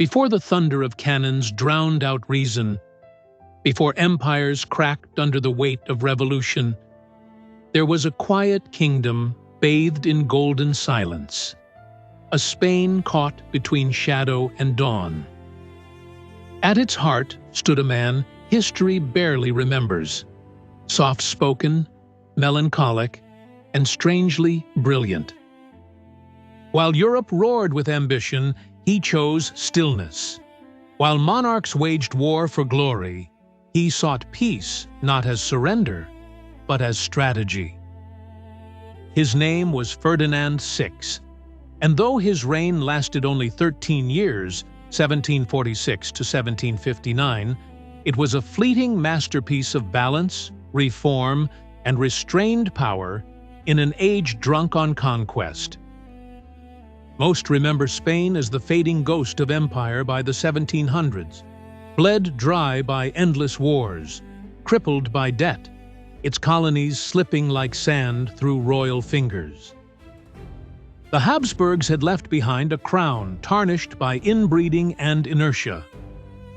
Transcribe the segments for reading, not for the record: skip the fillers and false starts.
Before the thunder of cannons drowned out reason, before empires cracked under the weight of revolution, there was a quiet kingdom bathed in golden silence, a Spain caught between shadow and dawn. At its heart stood a man history barely remembers, soft-spoken, melancholic, and strangely brilliant. While Europe roared with ambition, he chose stillness. While monarchs waged war for glory, he sought peace not as surrender, but as strategy. His name was Ferdinand VI, and though his reign lasted only 13 years, 1746 to 1759, it was a fleeting masterpiece of balance, reform, and restrained power in an age drunk on conquest. Most remember Spain as the fading ghost of empire by the 1700s, bled dry by endless wars, crippled by debt, its colonies slipping like sand through royal fingers. The Habsburgs had left behind a crown tarnished by inbreeding and inertia.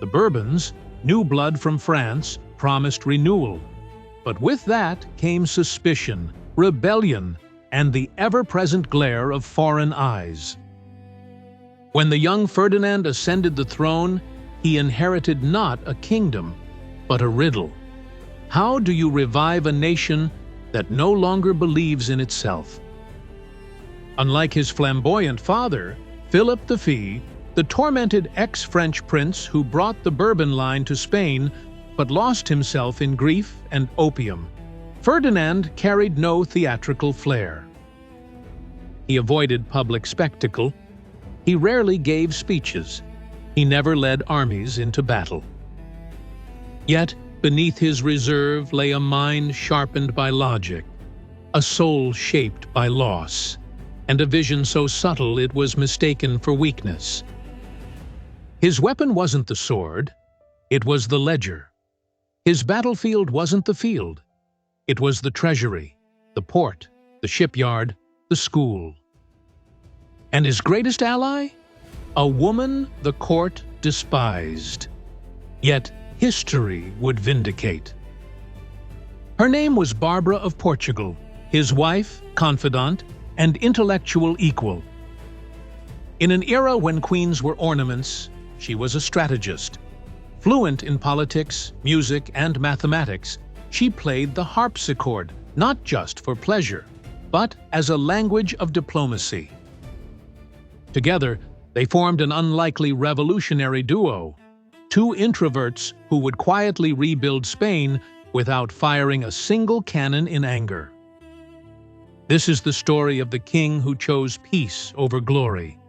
The Bourbons, new blood from France, promised renewal. But with that came suspicion, rebellion, and the ever-present glare of foreign eyes. When the young Ferdinand ascended the throne, he inherited not a kingdom, but a riddle. How do you revive a nation that no longer believes in itself? Unlike his flamboyant father, Philip V, the tormented ex-French prince who brought the Bourbon line to Spain but lost himself in grief and opium, Ferdinand carried no theatrical flair. He avoided public spectacle. He rarely gave speeches. He never led armies into battle. Yet, beneath his reserve lay a mind sharpened by logic, a soul shaped by loss, and a vision so subtle it was mistaken for weakness. His weapon wasn't the sword, it was the ledger. His battlefield wasn't the field, it was the treasury, the port, the shipyard, the school. And his greatest ally? A woman the court despised. Yet history would vindicate. Her name was Barbara of Portugal, his wife, confidant, and intellectual equal. In an era when queens were ornaments, she was a strategist. Fluent in politics, music, and mathematics, she played the harpsichord, not just for pleasure, but as a language of diplomacy. Together, they formed an unlikely revolutionary duo, two introverts who would quietly rebuild Spain without firing a single cannon in anger. This is the story of the king who chose peace over glory,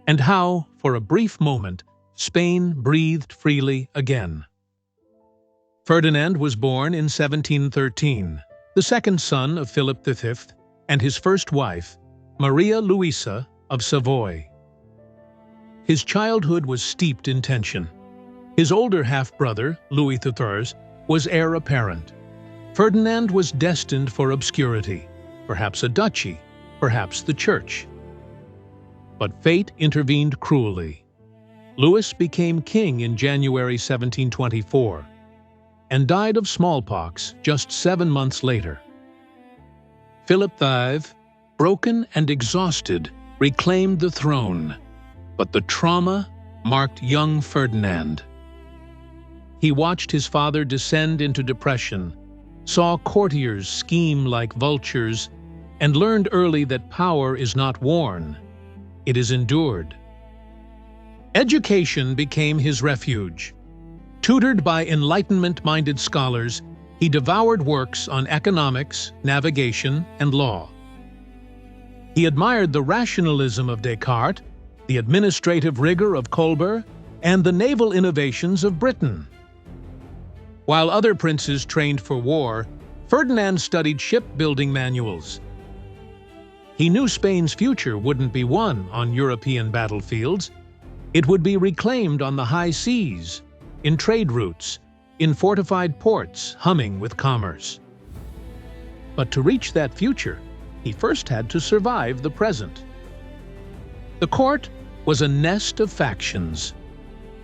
and how, for a brief moment, Spain breathed freely again. Ferdinand was born in 1713, the second son of Philip V and his first wife, Maria Louisa of Savoy. His childhood was steeped in tension. His older half-brother, Louis III, was heir apparent. Ferdinand was destined for obscurity, perhaps a duchy, perhaps the church. But fate intervened cruelly. Louis became king in January 1724 and died of smallpox just 7 months later. Philip V, broken and exhausted, reclaimed the throne, but the trauma marked young Ferdinand. He watched his father descend into depression, saw courtiers scheme like vultures, and learned early that power is not worn, it is endured. Education became his refuge. Tutored by Enlightenment-minded scholars, he devoured works on economics, navigation, and law. He admired the rationalism of Descartes, the administrative rigor of Colbert, and the naval innovations of Britain. While other princes trained for war, Ferdinand studied shipbuilding manuals. He knew Spain's future wouldn't be won on European battlefields. It would be reclaimed on the high seas, in trade routes, in fortified ports humming with commerce. But to reach that future, he first had to survive the present. The court was a nest of factions.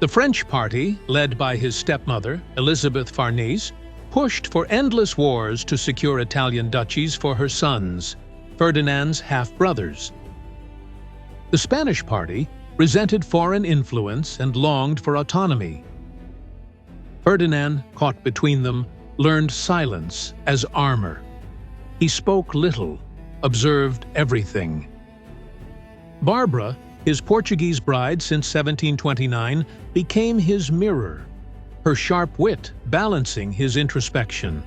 The French party, led by his stepmother, Elizabeth Farnese, pushed for endless wars to secure Italian duchies for her sons, Ferdinand's half-brothers. The Spanish party resented foreign influence and longed for autonomy. Ferdinand, caught between them, learned silence as armor. He spoke little, observed everything. Barbara, his Portuguese bride since 1729, became his mirror, her sharp wit balancing his introspection.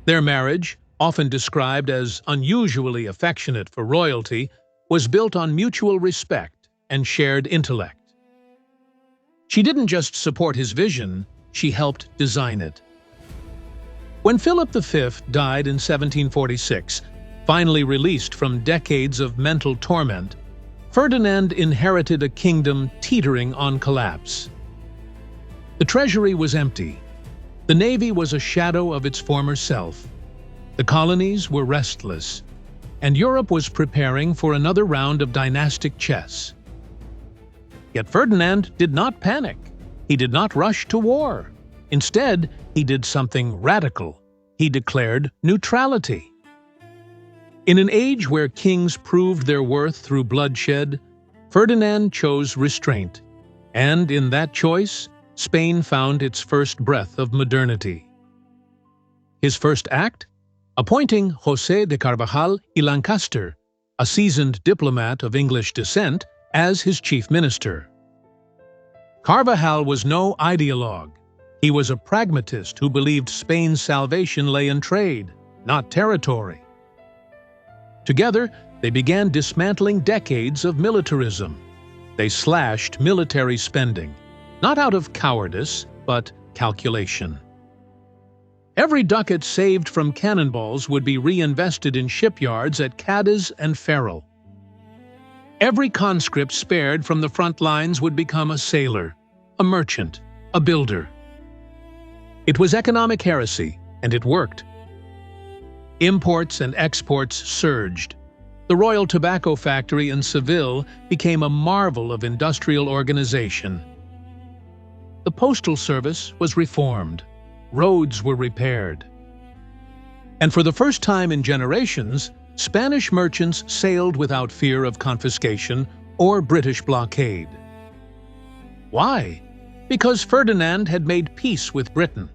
Their marriage, often described as unusually affectionate for royalty, was built on mutual respect and shared intellect. She didn't just support his vision, she helped design it. When Philip V died in 1746, finally released from decades of mental torment, Ferdinand inherited a kingdom teetering on collapse. The treasury was empty. The navy was a shadow of its former self. The colonies were restless, and Europe was preparing for another round of dynastic chess. Yet Ferdinand did not panic. He did not rush to war. Instead, he did something radical. He declared neutrality. In an age where kings proved their worth through bloodshed, Ferdinand chose restraint, and in that choice, Spain found its first breath of modernity. His first act? Appointing José de Carvajal y Lancaster, a seasoned diplomat of English descent, as his chief minister. Carvajal was no ideologue. He was a pragmatist who believed Spain's salvation lay in trade, not territory. Together, they began dismantling decades of militarism. They slashed military spending, not out of cowardice, but calculation. Every ducat saved from cannonballs would be reinvested in shipyards at Cadiz and Ferrol. Every conscript spared from the front lines would become a sailor, a merchant, a builder. It was economic heresy, and it worked. Imports and exports surged. The Royal Tobacco Factory in Seville became a marvel of industrial organization. The postal service was reformed. Roads were repaired. And for the first time in generations, Spanish merchants sailed without fear of confiscation or British blockade. Why? Because Ferdinand had made peace with Britain,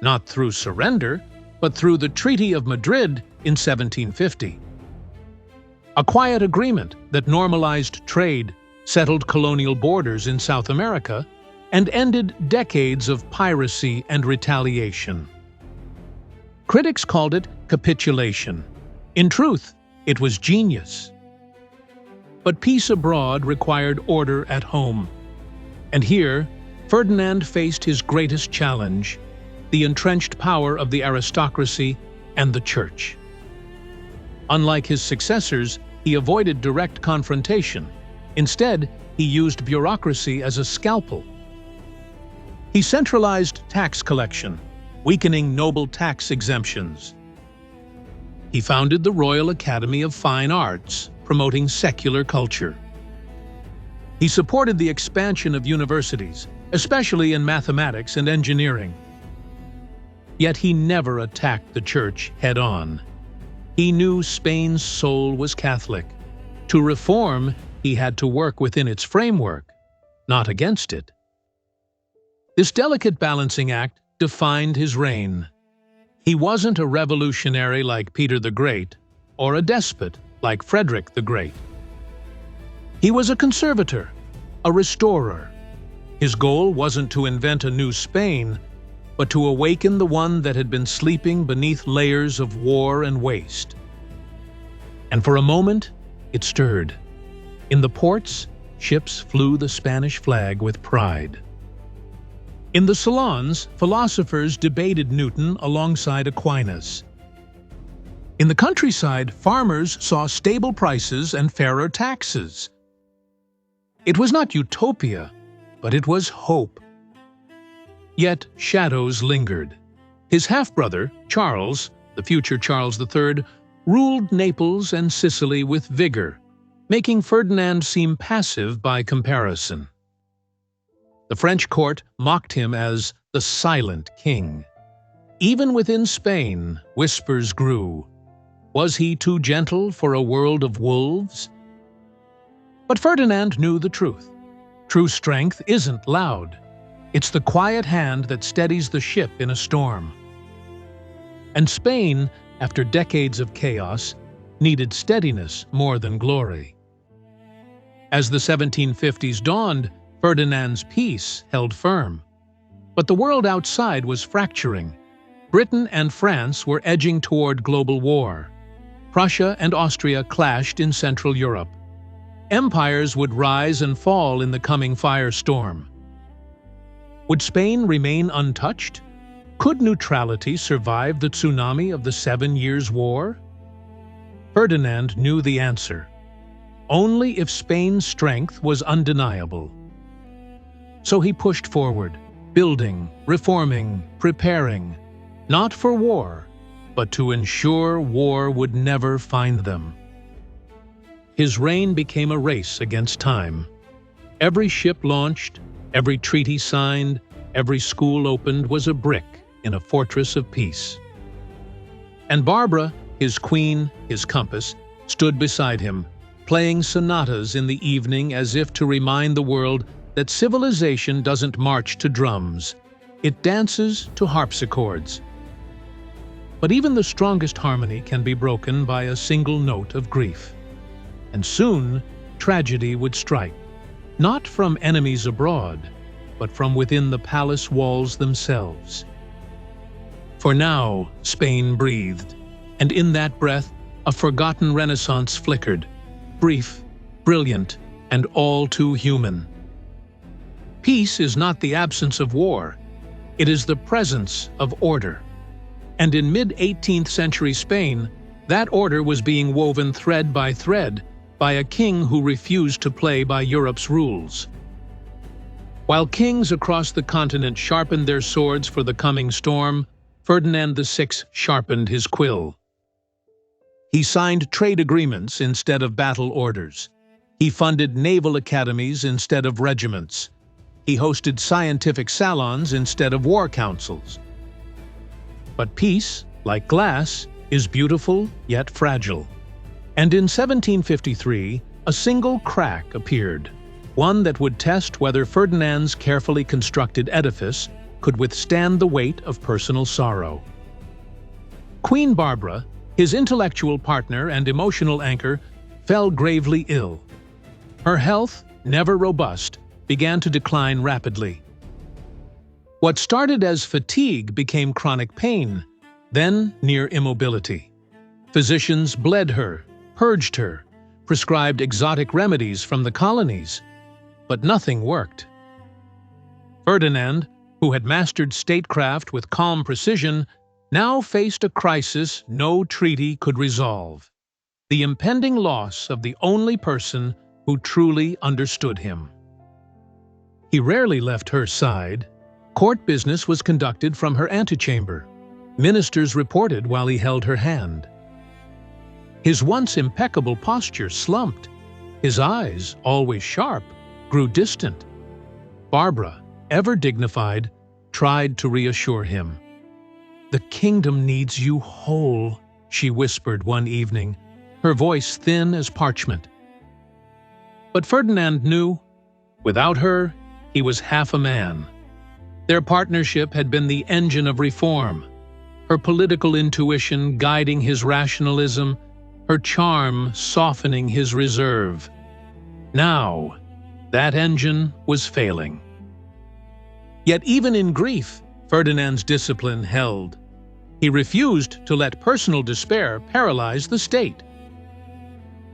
not through surrender, but through the Treaty of Madrid in 1750. A quiet agreement that normalized trade, settled colonial borders in South America, and ended decades of piracy and retaliation. Critics called it capitulation. In truth, it was genius. But peace abroad required order at home. And here, Ferdinand faced his greatest challenge: the entrenched power of the aristocracy and the church. Unlike his successors, he avoided direct confrontation. Instead, he used bureaucracy as a scalpel. He centralized tax collection, weakening noble tax exemptions. He founded the Royal Academy of Fine Arts, promoting secular culture. He supported the expansion of universities, especially in mathematics and engineering. Yet he never attacked the church head-on. He knew Spain's soul was Catholic. To reform, he had to work within its framework, not against it. This delicate balancing act defined his reign. He wasn't a revolutionary like Peter the Great, or a despot like Frederick the Great. He was a conservator, a restorer. His goal wasn't to invent a new Spain, but to awaken the one that had been sleeping beneath layers of war and waste. And for a moment, it stirred. In the ports, ships flew the Spanish flag with pride. In the salons, philosophers debated Newton alongside Aquinas. In the countryside, farmers saw stable prices and fairer taxes. It was not utopia, but it was hope. Yet shadows lingered. His half-brother, Charles, the future Charles III, ruled Naples and Sicily with vigor, making Ferdinand seem passive by comparison. The French court mocked him as the silent king. Even within Spain, whispers grew. Was he too gentle for a world of wolves? But Ferdinand knew the truth. True strength isn't loud. It's the quiet hand that steadies the ship in a storm. And Spain, after decades of chaos, needed steadiness more than glory. As the 1750s dawned, Ferdinand's peace held firm. But the world outside was fracturing. Britain and France were edging toward global war. Prussia and Austria clashed in Central Europe. Empires would rise and fall in the coming firestorm. Would Spain remain untouched? Could neutrality survive the tsunami of the 7 Years' War? Ferdinand knew the answer. Only if Spain's strength was undeniable. So he pushed forward, building, reforming, preparing, not for war, but to ensure war would never find them. His reign became a race against time. Every ship launched, every treaty signed, every school opened was a brick in a fortress of peace. And Barbara, his queen, his compass, stood beside him, playing sonatas in the evening as if to remind the world that civilization doesn't march to drums, it dances to harpsichords. But even the strongest harmony can be broken by a single note of grief. And soon, tragedy would strike, not from enemies abroad, but from within the palace walls themselves. For now, Spain breathed, and in that breath, a forgotten renaissance flickered, brief, brilliant, and all too human. Peace is not the absence of war, it is the presence of order. And in mid-18th century Spain, that order was being woven thread by thread by a king who refused to play by Europe's rules. While kings across the continent sharpened their swords for the coming storm, Ferdinand VI sharpened his quill. He signed trade agreements instead of battle orders. He funded naval academies instead of regiments. He hosted scientific salons instead of war councils. But peace, like glass, is beautiful yet fragile. And in 1753, a single crack appeared, one that would test whether Ferdinand's carefully constructed edifice could withstand the weight of personal sorrow. Queen Barbara, his intellectual partner and emotional anchor, fell gravely ill. Her health, never robust, began to decline rapidly. What started as fatigue became chronic pain, then near immobility. Physicians bled her, purged her, prescribed exotic remedies from the colonies, but nothing worked. Ferdinand, who had mastered statecraft with calm precision, now faced a crisis no treaty could resolve: the impending loss of the only person who truly understood him. He rarely left her side. Court business was conducted from her antechamber. Ministers reported while he held her hand. His once impeccable posture slumped. His eyes, always sharp, grew distant. Barbara, ever dignified, tried to reassure him. "The kingdom needs you whole," she whispered one evening, her voice thin as parchment. But Ferdinand knew, without her, he was half a man. Their partnership had been the engine of reform, her political intuition guiding his rationalism, her charm softening his reserve. Now, that engine was failing. Yet even in grief, Ferdinand's discipline held. He refused to let personal despair paralyze the state.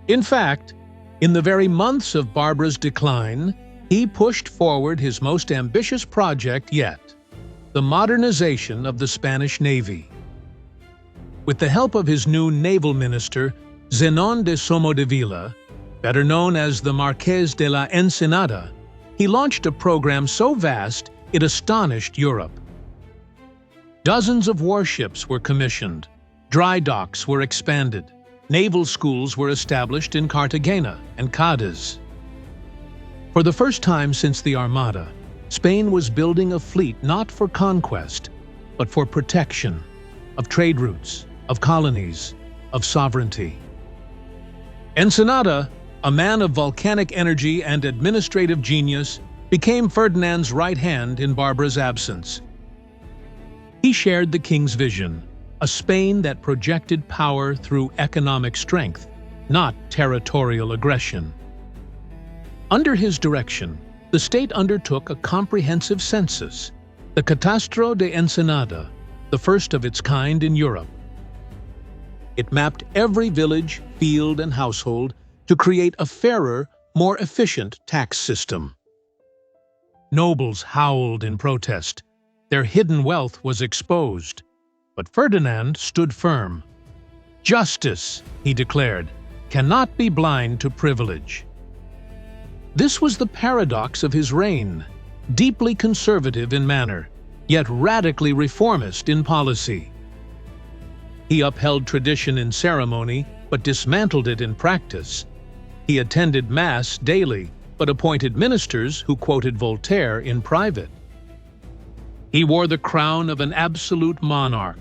In fact, in the very months of Barbara's decline, he pushed forward his most ambitious project yet: the modernization of the Spanish Navy. With the help of his new naval minister, Zenón de Somodevilla, better known as the Marqués de la Ensenada, he launched a program so vast it astonished Europe. Dozens of warships were commissioned, dry docks were expanded, naval schools were established in Cartagena and Cádiz. For the first time since the Armada, Spain was building a fleet not for conquest, but for protection of trade routes, of colonies, of sovereignty. Ensenada, a man of volcanic energy and administrative genius, became Ferdinand's right hand in Barbara's absence. He shared the king's vision, a Spain that projected power through economic strength, not territorial aggression. Under his direction, the state undertook a comprehensive census, the Catastro de Ensenada, the first of its kind in Europe. It mapped every village, field, and household to create a fairer, more efficient tax system. Nobles howled in protest. Their hidden wealth was exposed. But Ferdinand stood firm. Justice, he declared, cannot be blind to privilege. This was the paradox of his reign, deeply conservative in manner, yet radically reformist in policy. He upheld tradition in ceremony, but dismantled it in practice. He attended Mass daily, but appointed ministers who quoted Voltaire in private. He wore the crown of an absolute monarch,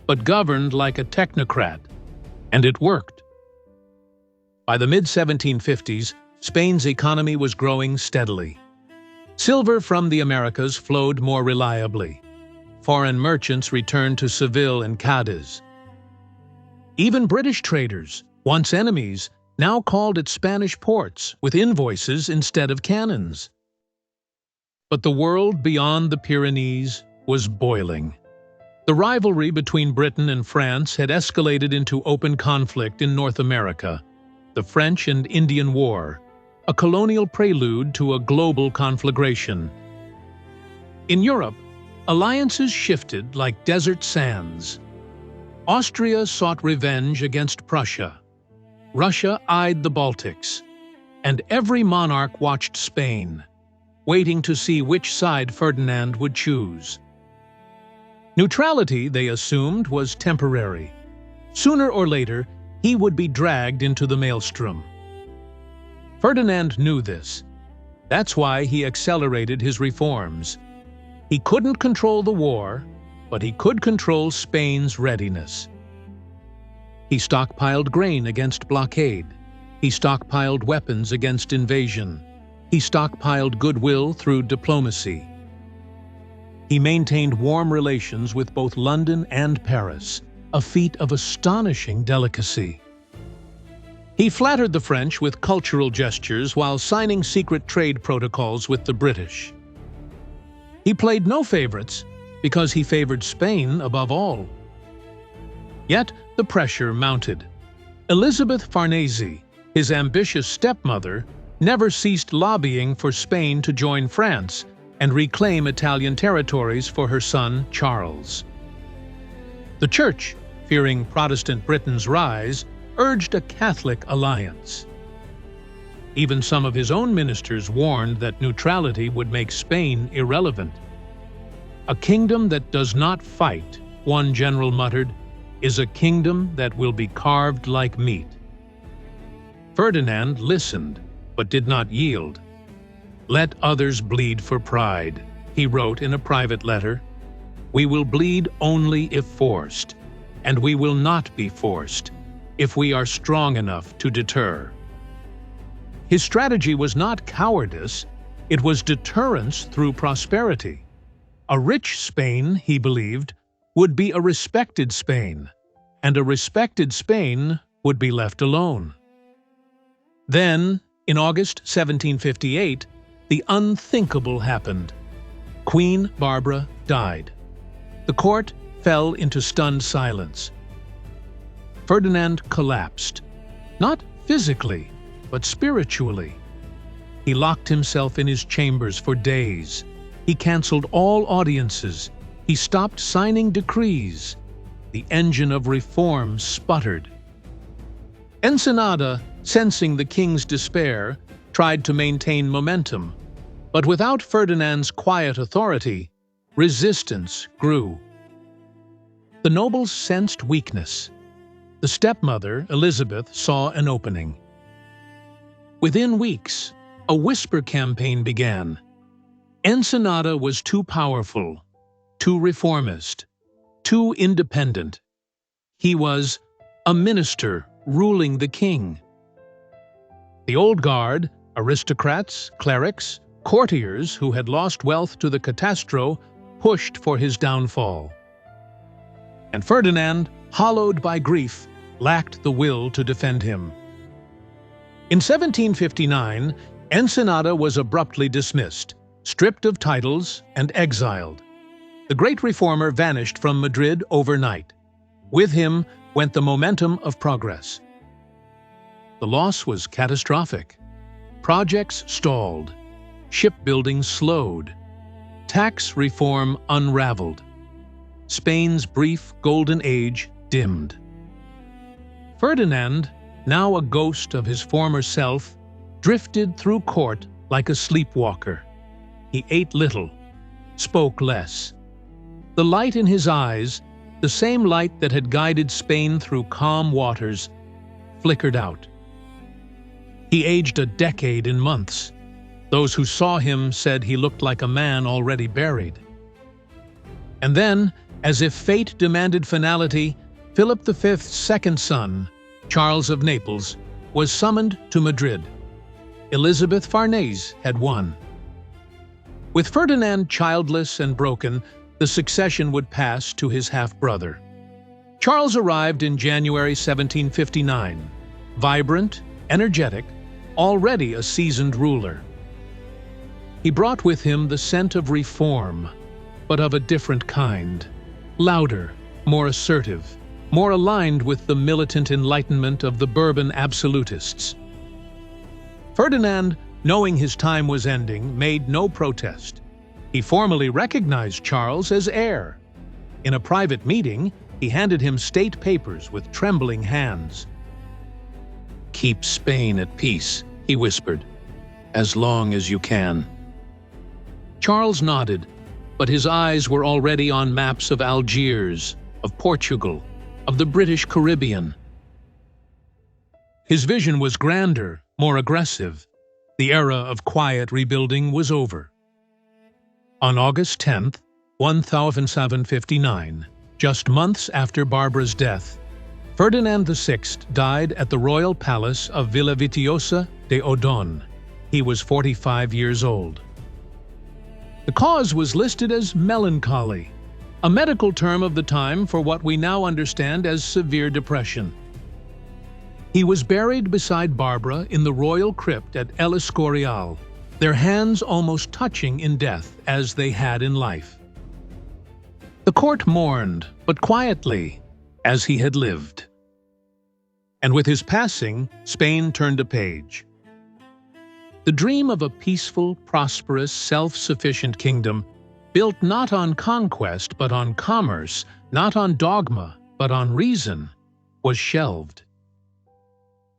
but governed like a technocrat, and it worked. By the mid-1750s, Spain's economy was growing steadily. Silver from the Americas flowed more reliably. Foreign merchants returned to Seville and Cadiz. Even British traders, once enemies, now called at Spanish ports with invoices instead of cannons. But the world beyond the Pyrenees was boiling. The rivalry between Britain and France had escalated into open conflict in North America, the French and Indian War, a colonial prelude to a global conflagration. In Europe, alliances shifted like desert sands. Austria sought revenge against Prussia. Russia eyed the Baltics, and every monarch watched Spain, waiting to see which side Ferdinand would choose. Neutrality, they assumed, was temporary. Sooner or later, he would be dragged into the maelstrom. Ferdinand knew this. That's why he accelerated his reforms. He couldn't control the war, but he could control Spain's readiness. He stockpiled grain against blockade. He stockpiled weapons against invasion. He stockpiled goodwill through diplomacy. He maintained warm relations with both London and Paris, a feat of astonishing delicacy. He flattered the French with cultural gestures while signing secret trade protocols with the British. He played no favorites because he favored Spain above all. Yet the pressure mounted. Elizabeth Farnese, his ambitious stepmother, never ceased lobbying for Spain to join France and reclaim Italian territories for her son Charles. The Church, fearing Protestant Britain's rise, urged a Catholic alliance. Even some of his own ministers warned that neutrality would make Spain irrelevant. "A kingdom that does not fight," one general muttered, "is a kingdom that will be carved like meat." Ferdinand listened, but did not yield. "Let others bleed for pride," he wrote in a private letter. "We will bleed only if forced, and we will not be forced if we are strong enough to deter." His strategy was not cowardice, it was deterrence through prosperity. A rich Spain, he believed, would be a respected Spain, and a respected Spain would be left alone. Then, in August 1758, the unthinkable happened. Queen Barbara died. The court fell into stunned silence. Ferdinand collapsed, not physically, but spiritually. He locked himself in his chambers for days. He canceled all audiences. He stopped signing decrees. The engine of reform sputtered. Ensenada, sensing the king's despair, tried to maintain momentum, but without Ferdinand's quiet authority, resistance grew. The nobles sensed weakness. The stepmother, Elizabeth, saw an opening. Within weeks, a whisper campaign began. Ensenada was too powerful, too reformist, too independent. He was a minister ruling the king. The old guard, aristocrats, clerics, courtiers who had lost wealth to the catastro, pushed for his downfall. And Ferdinand, hollowed by grief, lacked the will to defend him. In 1759, Ensenada was abruptly dismissed, stripped of titles, and exiled. The great reformer vanished from Madrid overnight. With him went the momentum of progress. The loss was catastrophic. Projects stalled. Shipbuilding slowed. Tax reform unraveled. Spain's brief golden age dimmed. Ferdinand, now a ghost of his former self, drifted through court like a sleepwalker. He ate little, spoke less. The light in his eyes, the same light that had guided Spain through calm waters, flickered out. He aged a decade in months. Those who saw him said he looked like a man already buried. And then, as if fate demanded finality, Philip V's second son, Charles of Naples, was summoned to Madrid. Elizabeth Farnese had won. With Ferdinand childless and broken, the succession would pass to his half-brother. Charles arrived in January 1759, vibrant, energetic, already a seasoned ruler. He brought with him the scent of reform, but of a different kind. Louder, more assertive, more aligned with the militant enlightenment of the Bourbon absolutists. Ferdinand, knowing his time was ending, made no protest. He formally recognized Charles as heir. In a private meeting, he handed him state papers with trembling hands. "Keep Spain at peace," he whispered, "as long as you can." Charles nodded, but his eyes were already on maps of Algiers, of Portugal, of the British Caribbean. His vision was grander, more aggressive. The era of quiet rebuilding was over. On August 10, 1759, just months after Barbara's death, Ferdinand VI died at the royal palace of Villaviciosa de Odon. He was 45 years old. The cause was listed as melancholy, a medical term of the time for what we now understand as severe depression. He was buried beside Barbara in the royal crypt at El Escorial, their hands almost touching in death as they had in life. The court mourned, but quietly, as he had lived. And with his passing, Spain turned a page. The dream of a peaceful, prosperous, self-sufficient kingdom, built not on conquest but on commerce, not on dogma but on reason, was shelved.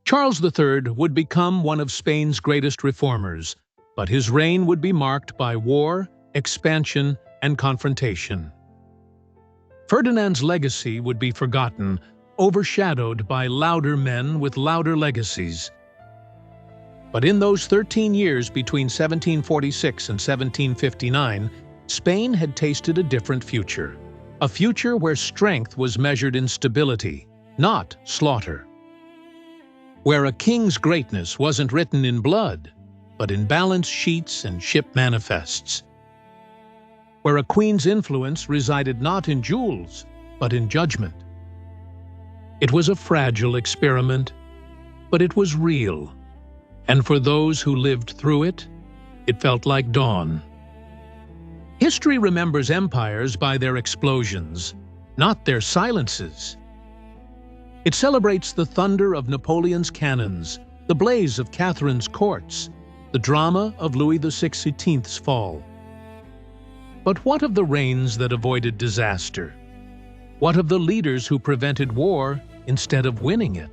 Charles III would become one of Spain's greatest reformers, but his reign would be marked by war, expansion, and confrontation. Ferdinand's legacy would be forgotten, overshadowed by louder men with louder legacies. But in those 13 years between 1746 and 1759, Spain had tasted a different future. A future where strength was measured in stability, not slaughter. Where a king's greatness wasn't written in blood, but in balance sheets and ship manifests. Where a queen's influence resided not in jewels, but in judgment. It was a fragile experiment, but it was real. And for those who lived through it, it felt like dawn. History remembers empires by their explosions, not their silences. It celebrates the thunder of Napoleon's cannons, the blaze of Catherine's courts, the drama of Louis XVI's fall. But what of the reigns that avoided disaster? What of the leaders who prevented war instead of winning it?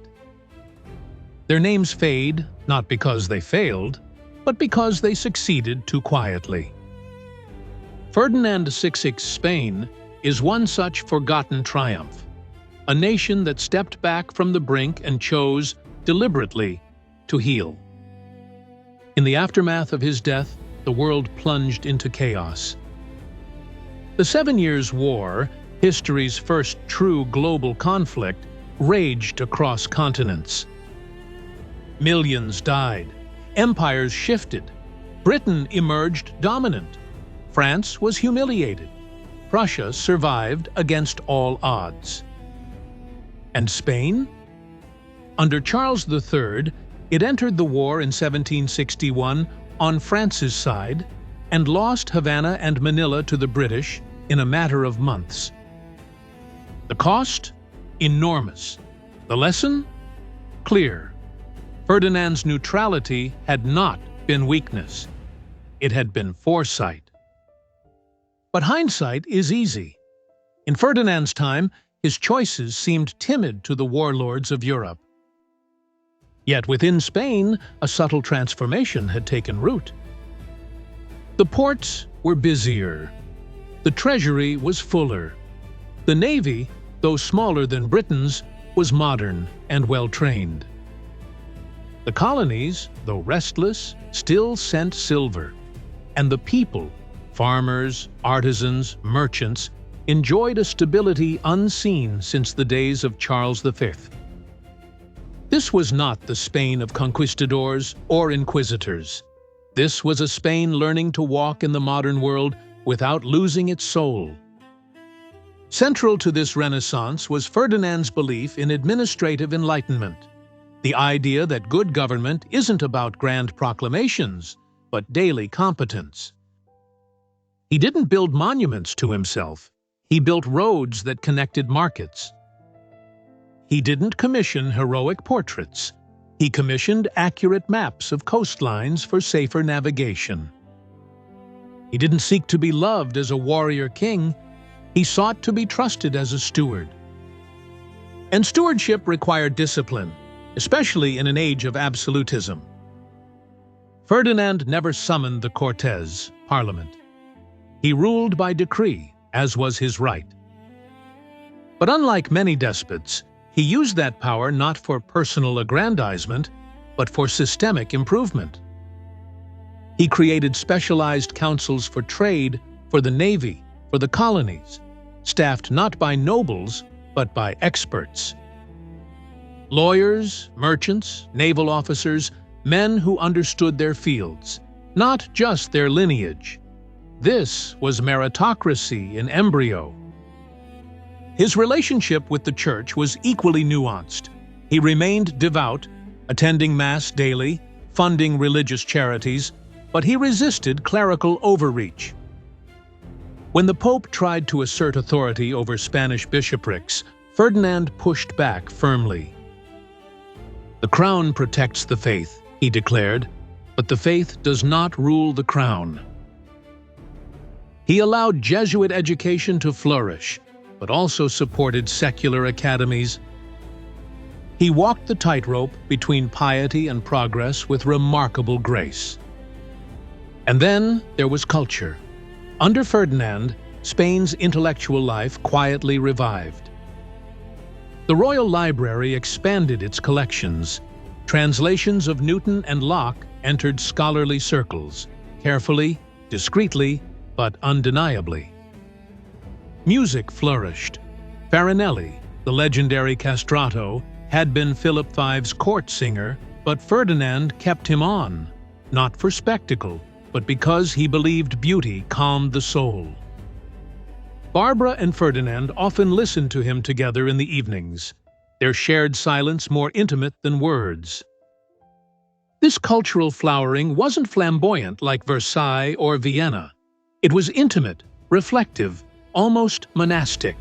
Their names fade, not because they failed, but because they succeeded too quietly. Ferdinand VI's Spain is one such forgotten triumph, a nation that stepped back from the brink and chose, deliberately, to heal. In the aftermath of his death, the world plunged into chaos. The 7 Years' War, history's first true global conflict, raged across continents. Millions died. Empires shifted. Britain emerged dominant. France was humiliated. Prussia survived against all odds. And Spain? Under Charles III, it entered the war in 1761 on France's side and lost Havana and Manila to the British in a matter of months. The cost? Enormous. The lesson? Clear. Ferdinand's neutrality had not been weakness. It had been foresight. But hindsight is easy. In Ferdinand's time, his choices seemed timid to the warlords of Europe. Yet within Spain, a subtle transformation had taken root. The ports were busier. The treasury was fuller. The navy, though smaller than Britain's, was modern and well-trained. The colonies, though restless, still sent silver. And the people, farmers, artisans, merchants, enjoyed a stability unseen since the days of Charles V. This was not the Spain of conquistadors or inquisitors. This was a Spain learning to walk in the modern world without losing its soul. Central to this renaissance was Ferdinand's belief in administrative enlightenment, the idea that good government isn't about grand proclamations, but daily competence. He didn't build monuments to himself. He built roads that connected markets. He didn't commission heroic portraits. He commissioned accurate maps of coastlines for safer navigation. He didn't seek to be loved as a warrior king. He sought to be trusted as a steward. And stewardship required discipline, especially in an age of absolutism. Ferdinand never summoned the Cortes, Parliament. He ruled by decree, as was his right. But unlike many despots, he used that power not for personal aggrandizement, but for systemic improvement. He created specialized councils for trade, for the navy, for the colonies, staffed not by nobles, but by experts. Lawyers, merchants, naval officers, men who understood their fields, not just their lineage. This was meritocracy in embryo. His relationship with the church was equally nuanced. He remained devout, attending Mass daily, funding religious charities, but he resisted clerical overreach. When the Pope tried to assert authority over Spanish bishoprics, Ferdinand pushed back firmly. "The crown protects the faith," he declared, "but the faith does not rule the crown." He allowed Jesuit education to flourish, but also supported secular academies. He walked the tightrope between piety and progress with remarkable grace. And then there was culture. Under Ferdinand, Spain's intellectual life quietly revived. The Royal Library expanded its collections. Translations of Newton and Locke entered scholarly circles, carefully, discreetly, but undeniably. Music flourished. Farinelli, the legendary castrato, had been Philip V's court singer, but Ferdinand kept him on, not for spectacle, but because he believed beauty calmed the soul. Barbara and Ferdinand often listened to him together in the evenings, their shared silence more intimate than words. This cultural flowering wasn't flamboyant like Versailles or Vienna. It was intimate, reflective, almost monastic.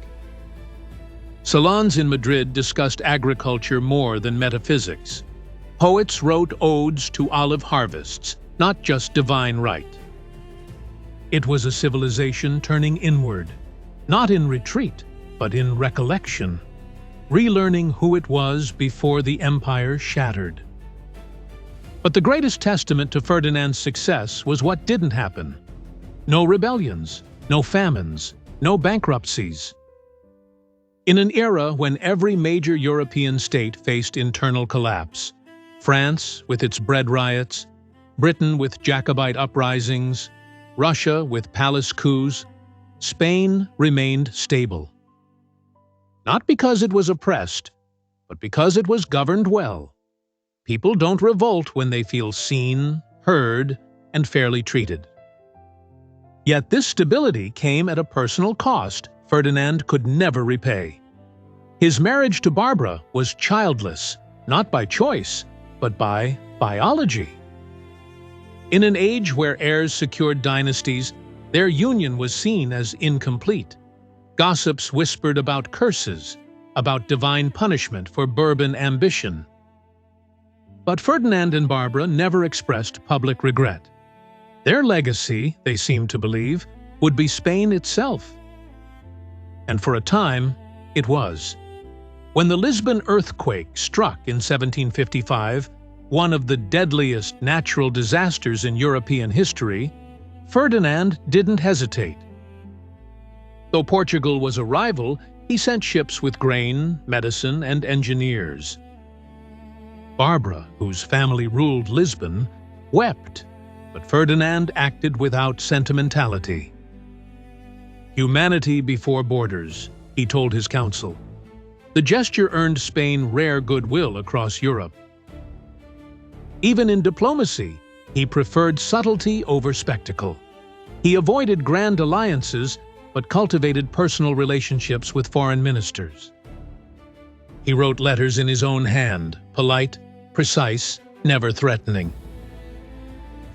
Salons in Madrid discussed agriculture more than metaphysics. Poets wrote odes to olive harvests, not just divine right. It was a civilization turning inward, not in retreat, but in recollection, relearning who it was before the empire shattered. But the greatest testament to Ferdinand's success was what didn't happen. No rebellions, no famines, no bankruptcies. In an era when every major European state faced internal collapse, France with its bread riots, Britain with Jacobite uprisings, Russia with palace coups, Spain remained stable. Not because it was oppressed, but because it was governed well. People don't revolt when they feel seen, heard, and fairly treated. Yet this stability came at a personal cost Ferdinand could never repay. His marriage to Barbara was childless, not by choice, but by biology. In an age where heirs secured dynasties, their union was seen as incomplete. Gossips whispered about curses, about divine punishment for Bourbon ambition. But Ferdinand and Barbara never expressed public regret. Their legacy, they seemed to believe, would be Spain itself. And for a time, it was. When the Lisbon earthquake struck in 1755, one of the deadliest natural disasters in European history, Ferdinand didn't hesitate. Though Portugal was a rival, he sent ships with grain, medicine, and engineers. Barbara, whose family ruled Lisbon, wept, but Ferdinand acted without sentimentality. "Humanity before borders," he told his council. The gesture earned Spain rare goodwill across Europe. Even in diplomacy, he preferred subtlety over spectacle. He avoided grand alliances, but cultivated personal relationships with foreign ministers. He wrote letters in his own hand, polite, precise, never threatening.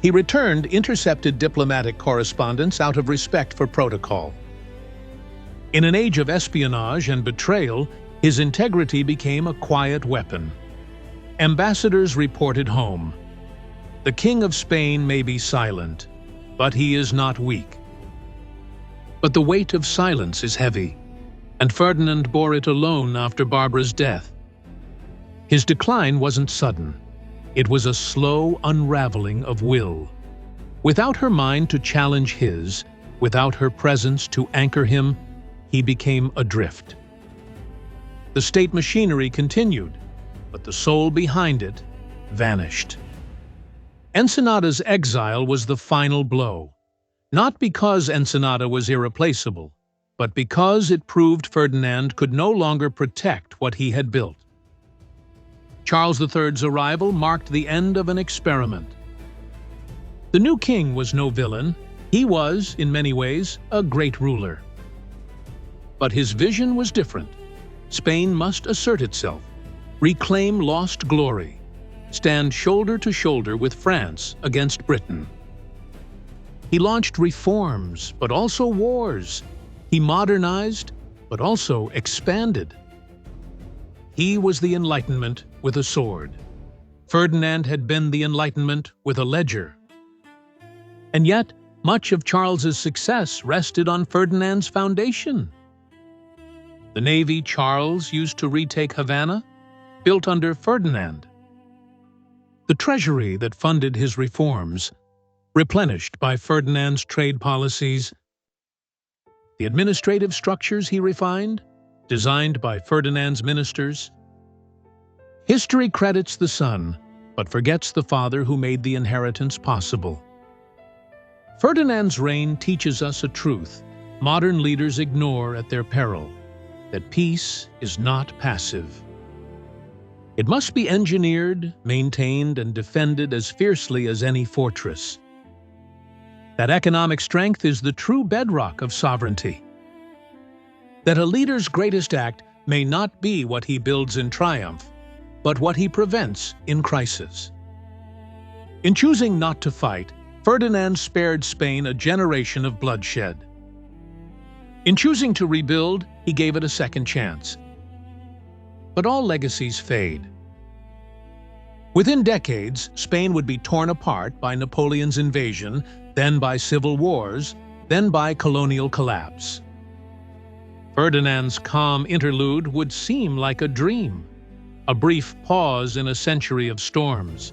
He returned intercepted diplomatic correspondence out of respect for protocol. In an age of espionage and betrayal, his integrity became a quiet weapon. Ambassadors reported home. "The King of Spain may be silent, but he is not weak." But the weight of silence is heavy, and Ferdinand bore it alone after Barbara's death. His decline wasn't sudden. It was a slow unraveling of will. Without her mind to challenge his, without her presence to anchor him, he became adrift. The state machinery continued, but the soul behind it vanished. Ensenada's exile was the final blow, not because Ensenada was irreplaceable, but because it proved Ferdinand could no longer protect what he had built. Charles III's arrival marked the end of an experiment. The new king was no villain. He was, in many ways, a great ruler. But his vision was different. Spain must assert itself, reclaim lost glory, stand shoulder to shoulder with France against Britain. He launched reforms, but also wars. He modernized, but also expanded. He was the Enlightenment with a sword. Ferdinand had been the Enlightenment with a ledger. And yet, much of Charles's success rested on Ferdinand's foundation. The navy Charles used to retake Havana, built under Ferdinand. The treasury that funded his reforms, replenished by Ferdinand's trade policies. The administrative structures he refined, designed by Ferdinand's ministers. History credits the son, but forgets the father who made the inheritance possible. Ferdinand's reign teaches us a truth modern leaders ignore at their peril, that peace is not passive. It must be engineered, maintained, and defended as fiercely as any fortress. That economic strength is the true bedrock of sovereignty. That a leader's greatest act may not be what he builds in triumph, but what he prevents in crisis. In choosing not to fight, Ferdinand spared Spain a generation of bloodshed. In choosing to rebuild, he gave it a second chance. But all legacies fade. Within decades, Spain would be torn apart by Napoleon's invasion, then by civil wars, then by colonial collapse. Ferdinand's calm interlude would seem like a dream, a brief pause in a century of storms.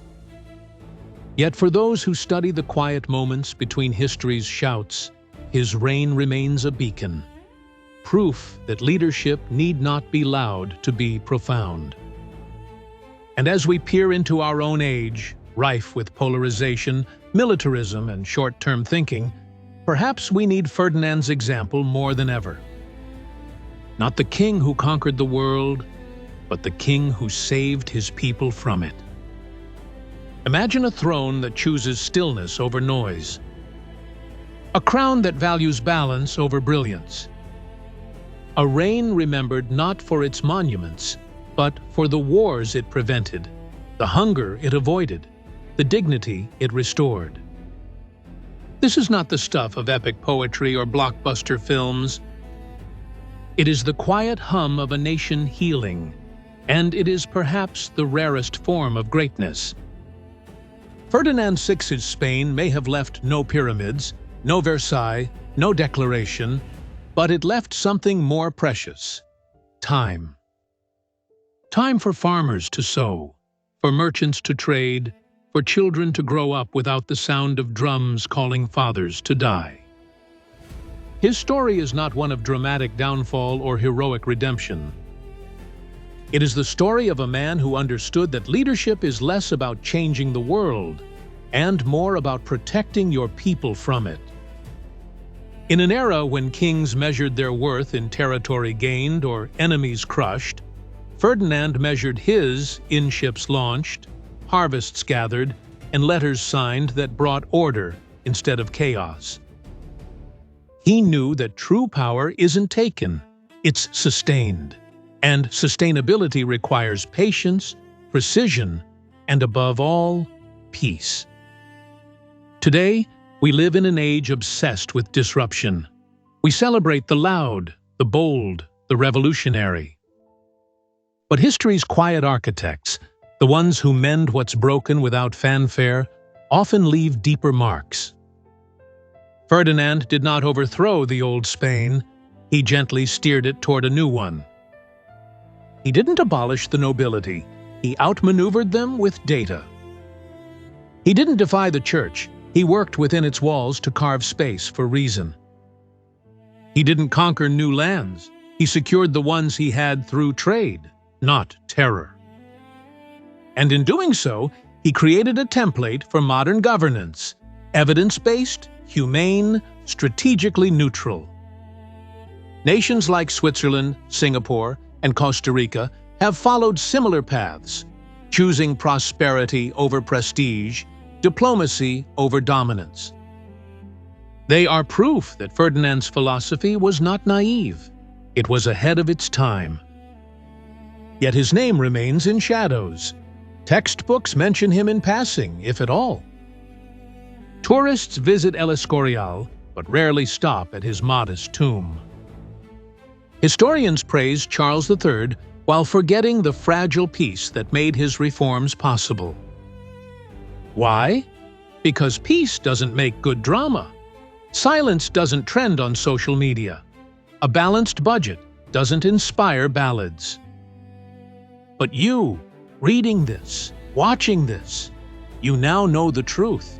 Yet for those who study the quiet moments between history's shouts, his reign remains a beacon, proof that leadership need not be loud to be profound. And as we peer into our own age, rife with polarization, militarism, and short-term thinking, perhaps we need Ferdinand's example more than ever. Not the king who conquered the world, but the king who saved his people from it. Imagine a throne that chooses stillness over noise, a crown that values balance over brilliance, a reign remembered not for its monuments, but for the wars it prevented, the hunger it avoided, the dignity it restored. This is not the stuff of epic poetry or blockbuster films. It is the quiet hum of a nation healing, and it is perhaps the rarest form of greatness. Ferdinand VI's Spain may have left no pyramids, no Versailles, no declaration, but it left something more precious: time. Time for farmers to sow, for merchants to trade, for children to grow up without the sound of drums calling fathers to die. His story is not one of dramatic downfall or heroic redemption. It is the story of a man who understood that leadership is less about changing the world and more about protecting your people from it. In an era when kings measured their worth in territory gained or enemies crushed, Ferdinand measured his in ships launched, harvests gathered, and letters signed that brought order instead of chaos. He knew that true power isn't taken, it's sustained. And sustainability requires patience, precision, and above all, peace. Today, we live in an age obsessed with disruption. We celebrate the loud, the bold, the revolutionary. But history's quiet architects, the ones who mend what's broken without fanfare, often leave deeper marks. Ferdinand did not overthrow the old Spain, he gently steered it toward a new one. He didn't abolish the nobility, he outmaneuvered them with data. He didn't defy the church, he worked within its walls to carve space for reason. He didn't conquer new lands, he secured the ones he had through trade, not terror. And in doing so, he created a template for modern governance, evidence-based, humane, strategically neutral. Nations like Switzerland, Singapore, and Costa Rica have followed similar paths, choosing prosperity over prestige, diplomacy over dominance. They are proof that Ferdinand's philosophy was not naive. It was ahead of its time. Yet his name remains in shadows. Textbooks mention him in passing, if at all. Tourists visit El Escorial, but rarely stop at his modest tomb. Historians praise Charles III while forgetting the fragile peace that made his reforms possible. Why? Because peace doesn't make good drama. Silence doesn't trend on social media. A balanced budget doesn't inspire ballads. But you, reading this, watching this, you now know the truth.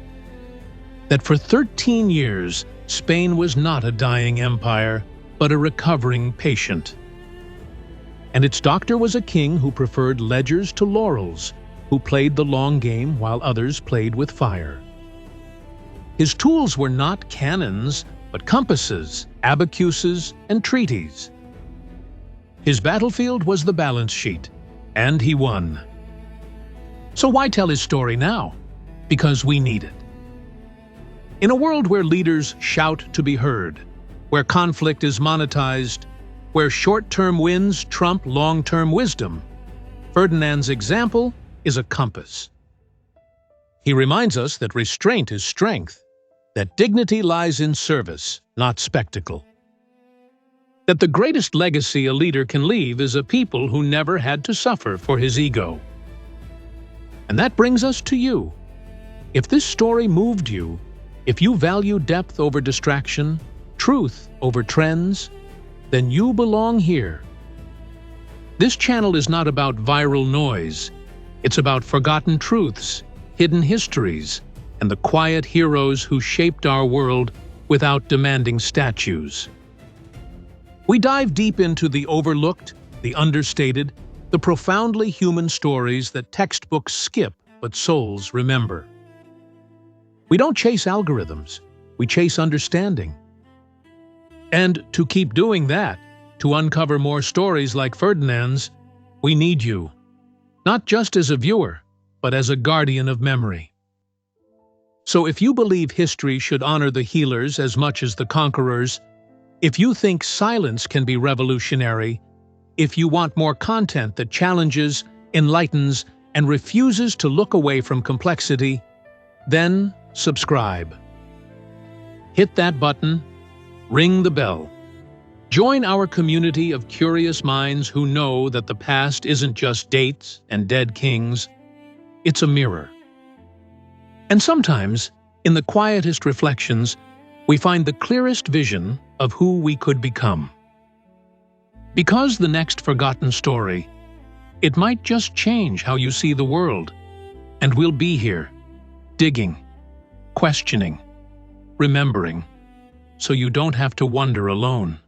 That for 13 years, Spain was not a dying empire, but a recovering patient. And its doctor was a king who preferred ledgers to laurels, who played the long game while others played with fire. His tools were not cannons, but compasses, abacuses, and treaties. His battlefield was the balance sheet, and he won. So why tell his story now? Because we need it. In a world where leaders shout to be heard, where conflict is monetized, where short-term wins trump long-term wisdom, Ferdinand's example is a compass. He reminds us that restraint is strength, that dignity lies in service, not spectacle. That the greatest legacy a leader can leave is a people who never had to suffer for his ego. And that brings us to you. If this story moved you, if you value depth over distraction, truth over trends, then you belong here. This channel is not about viral noise. It's about forgotten truths, hidden histories, and the quiet heroes who shaped our world without demanding statues. We dive deep into the overlooked, the understated, the profoundly human stories that textbooks skip but souls remember. We don't chase algorithms, we chase understanding. And to keep doing that, to uncover more stories like Ferdinand's, we need you. Not just as a viewer, but as a guardian of memory. So if you believe history should honor the healers as much as the conquerors, if you think silence can be revolutionary, if you want more content that challenges, enlightens, and refuses to look away from complexity, then subscribe. Hit that button, ring the bell. Join our community of curious minds who know that the past isn't just dates and dead kings, it's a mirror. And sometimes, in the quietest reflections, we find the clearest vision of who we could become. Because the next forgotten story, it might just change how you see the world, and we'll be here, digging, questioning, remembering, so you don't have to wonder alone.